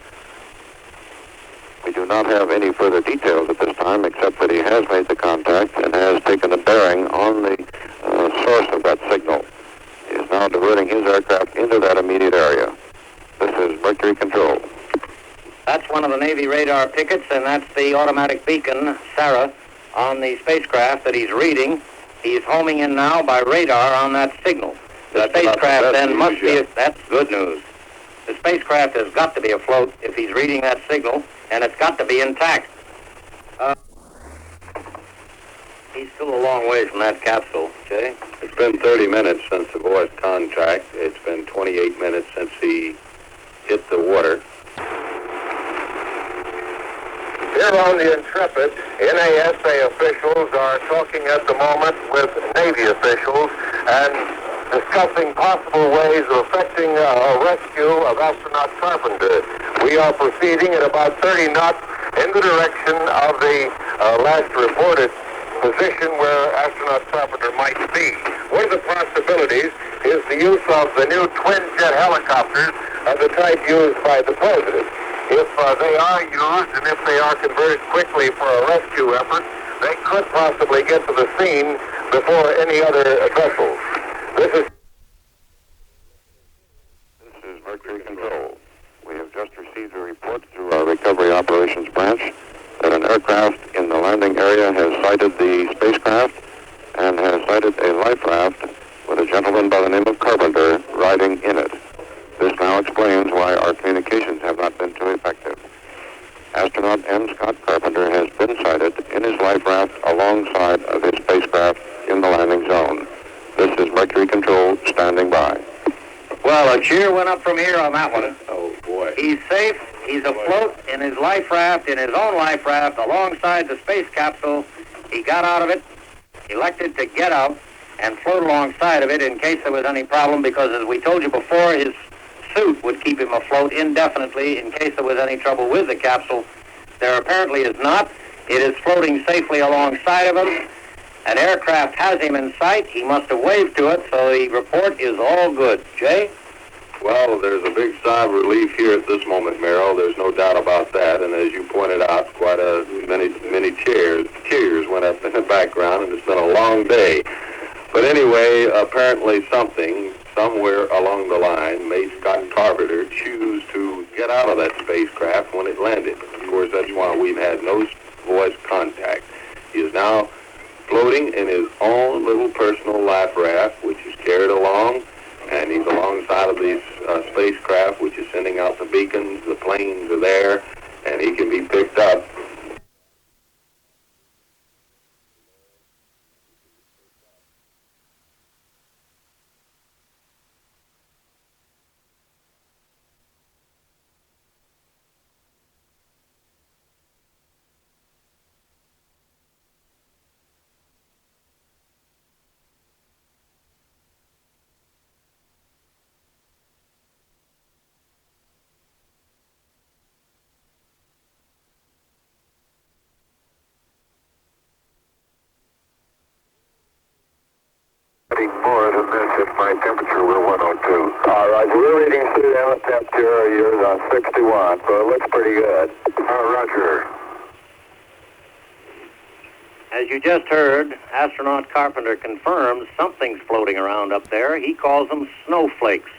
We do not have any further details at this time except that he has made the contact and has taken a bearing on the source of that signal. He is now diverting his aircraft into that immediate area. This is Mercury Control. That's one of the Navy radar pickets, and that's the automatic beacon, Sarah, on the spacecraft that he's reading. He's homing in now by radar on that signal. The spacecraft then must be... That's good news. The spacecraft has got to be afloat if he's reading that signal, and it's got to be intact. He's still a long way from that capsule, Jay. It's been 30 minutes since the voice contact. It's been 28 minutes since he hit the water. Here on the Intrepid, NASA officials are talking at the moment with Navy officials and discussing possible ways of effecting a rescue of astronaut Carpenter. We are proceeding at about 30 knots in the direction of the last reported position where astronaut Carpenter might be. One of the possibilities is the use of the new twin-jet helicopters of the type used by the President. If they are used and if they are converted quickly for a rescue effort, they could possibly get to the scene before any other vessels. This is Mercury Control. We have just received a report through our recovery operations branch that an aircraft in the landing area has sighted the spacecraft and has sighted a life raft with a gentleman by the name of Carpenter riding in it. This now explains why our communications have not been too effective. Astronaut M. Scott Carpenter has been sighted in his life raft alongside of his spacecraft in the landing zone. This is Mercury Control standing by. Well, a cheer went up from here on that one. Oh, boy. He's safe. He's afloat in his life raft, in his own life raft, alongside the space capsule. He got out of it, elected to get out, and float alongside of it in case there was any problem, because as we told you before, his suit would keep him afloat indefinitely in case there was any trouble with the capsule. There apparently is not. It is floating safely alongside of him. An aircraft has him in sight. He must have waved to it, so the report is all good. Jay? Well, there's a big sigh of relief here at this moment, Merrill. There's no doubt about that. And as you pointed out, quite many tears went up in the background, and it's been a long day. But anyway, apparently somewhere along the line, made Scott Carpenter choose to get out of that spacecraft when it landed. Of course, that's why we've had no voice contact. He is now floating in his own little personal life raft, which is carried along, and he's alongside of this spacecraft, which is sending out the beacons. The planes are there, and he can be picked up. If my temperature were 102. All right, we're reading through the temperature. You're on 61, so it looks pretty good. Roger. As you just heard, Astronaut Carpenter confirms something's floating around up there. He calls them snowflakes.